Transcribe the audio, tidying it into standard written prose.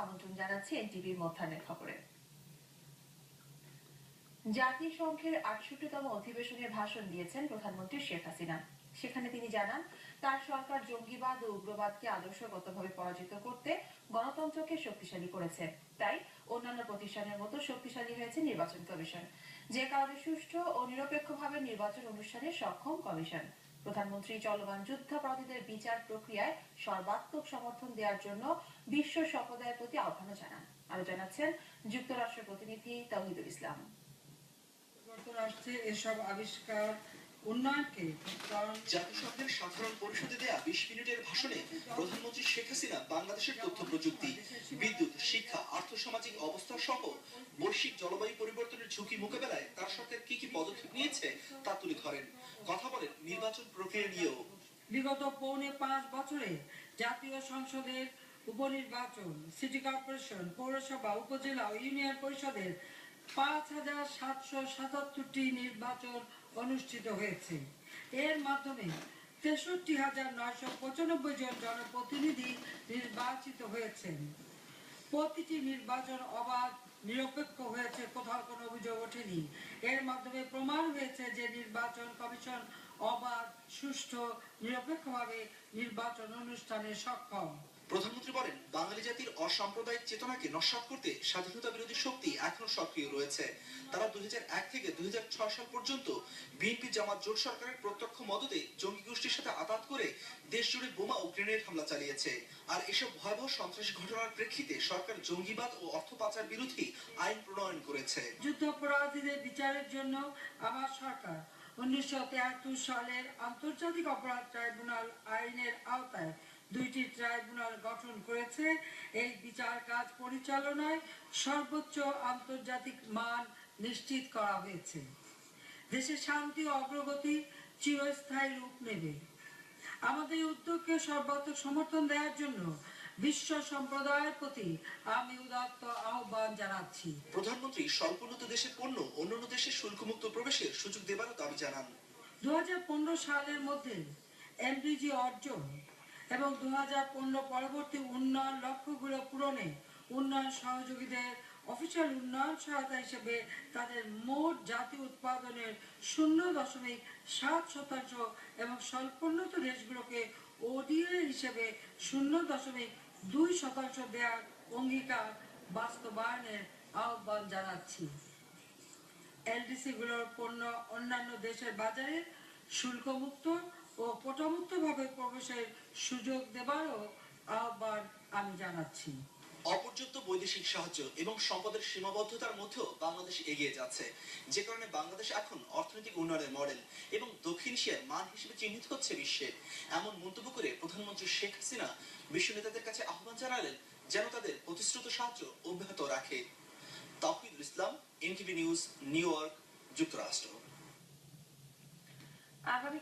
আমন্ত্রণ জানাচ্ছি এনটিভির মধ্যাহ্নের খবরে। জাতিসংঘের ৬৮তম অধিবেশনে ভাষণ দিয়েছেন প্রধানমন্ত্রী শেখ হাসিনা। সেখানে তিনি জানান, তার সরকার জঙ্গিবাদ ও উগ্রবাদকে আদর্শগতভাবে পরাজিত করতে গণতন্ত্রকে শক্তিশালী করেছে। তাই অন্যান্য প্রতিষ্ঠানের মতো শক্তিশালী হয়েছে নির্বাচন কমিশন, যে কারণে সুষ্ঠু ও নিরপেক্ষভাবে নির্বাচন অনুষ্ঠানে সক্ষম কমিশন। প্রধানমন্ত্রী চলমান যুদ্ধাপরাধীদের বিচার প্রক্রিয়ায় সর্বাত্মক সমর্থন দেওয়ার জন্য বিশ্ব সম্প্রদায়ের প্রতি আহ্বান জানান। আরো জানাচ্ছেন যুক্তরাষ্ট্রের প্রতিনিধি তাওহিদুল ইসলাম। যুক্তরাষ্ট্রে এসব আবিষ্কার উন্নয়নকে জাতিসংঘের সাধারণ পরিষদে দেয়া ২০ মিনিটের ভাষণে প্রধানমন্ত্রী শেখ হাসিনা বাংলাদেশের তথ্য প্রযুক্তি, বিদ্যুৎ, শিক্ষা, আর্থসামাজিক অবস্থা সহ বৈশ্বিক জলবায়ু পরিবর্তনের ঝুঁকি মোকাবেলায় তার সরকার কি কি পদক্ষেপ নিয়েছে তা তুলে ধরেন। কথা বলেন নির্বাচন প্রক্রিয়া নিয়েও। বিগত পৌনে ৫ বছরে জাতীয় সংসদের উপনির্বাচন, সিটি কর্পোরেশন, পৌরসভা, উপজেলা ও ইউনিয়ন পরিষদের ৫,৭৭৭টি নির্বাচন অনুষ্ঠিত হয়েছে। এর মাধ্যমে ৬৩,৯৯৫ জন জনপ্রতিনিধি নির্বাচিত হয়েছেন। প্রতিটি নির্বাচন অবাধ, নিরপেক্ষ হয়েছে, কোথাও কোনো অভিযোগ ওঠেনি। এর মাধ্যমে প্রমাণ হয়েছে যে নির্বাচন কমিশন অবাধ, সুষ্ঠু, নিরপেক্ষভাবে নির্বাচন অনুষ্ঠানে সক্ষম। প্রধানমন্ত্রী বলেন, বাঙালি জাতির অসাম্প্রদায়িক চেতনাকে নস্যাৎ করতে স্বাধীনতা বিরোধী শক্তি এখনো সক্রিয় রয়েছে। তারা ২০০১ থেকে ২০০৬ সাল পর্যন্ত বিএনপি জামাত জোট সরকারের প্রত্যক্ষ মদতে জঙ্গি গোষ্ঠীর সাথে আঁতাত করে দেশ জুড়ে বোমা ও গ্রেনেড হামলা চালিয়েছে। আর এসব ভয়াবহ সন্ত্রাসী ঘটনার প্রেক্ষিতে সরকার জঙ্গিবাদ ও অর্থ পাচার বিরোধী আইন প্রণয়ন করেছে। যুদ্ধাপরাধীদের বিচারের জন্য আমার সরকার ১৯৭৩ সালের আন্তর্জাতিক অপরাধ ট্রাইব্যুনাল আইনের আওতায় ২টি ট্রাইব্যুনাল গঠন করেছে। এই বিচার কাজ পরিচালনায় সর্বোচ্চ আন্তর্জাতিক মান নিশ্চিত করা হয়েছে। দেশের শান্তি ও অগ্রগতি চিরস্থায়ী রূপ নেবে। আমাদের উদ্যোগকে সর্বাত্মক সমর্থন দেওয়ার জন্য বিশ্ব সম্প্রদায়ের প্রতি আমি উদাত্ত আহ্বান জানাচ্ছি। প্রধানমন্ত্রী স্বল্পোন্নত দেশের পণ্য অন্যান্য দেশে শুল্কমুক্ত প্রবেশের সুযোগ দেবারও দাবি জানান। ২০১৫ সালের মধ্যে এমডিজি অর্জন এবং ২০১৫ পরবর্তী উন্নয়ন লক্ষ্যগুলো পূরণে উন্নয়ন সহযোগীদের অফিসিয়াল উন্নয়ন সহায়তা হিসেবে তাদের মোট জাতীয় উৎপাদনের ০.৭% এবং স্বল্পোন্নত দেশগুলোকে ওডিএ হিসেবে ০.২% দেওয়ার অঙ্গীকার বাস্তবায়নের আহ্বান জানাচ্ছি। এলডিসি-গুলোর পণ্য অন্যান্য দেশের বাজারে শুল্কমুক্ত ও কোটামুক্তভাবে প্রবেশের সুযোগ দেবারও আহ্বান আমি জানাচ্ছি। অপর্যাপ্ত বৈদেশিক সাহায্য এবং সম্পদের সীমাবদ্ধতার মধ্যেও বাংলাদেশ এগিয়ে যাচ্ছে, যে কারণে বাংলাদেশ এখন অর্থনৈতিক উন্নয়নের মডেল এবং দক্ষিণ এশিয়ার মান হিসেবে চিহ্নিত হচ্ছে বিশ্বে। এমন মন্তব্য করে প্রধানমন্ত্রী শেখ হাসিনা বিশ্ব নেতাদের কাছে আহ্বান জানালেন যেন তাদের প্রতিশ্রুত সাহায্য অব্যাহত রাখে। তাওহিদুল ইসলাম, এনটিভি নিউজ, নিউ ইয়র্ক, যুক্তরাষ্ট্র। আগামী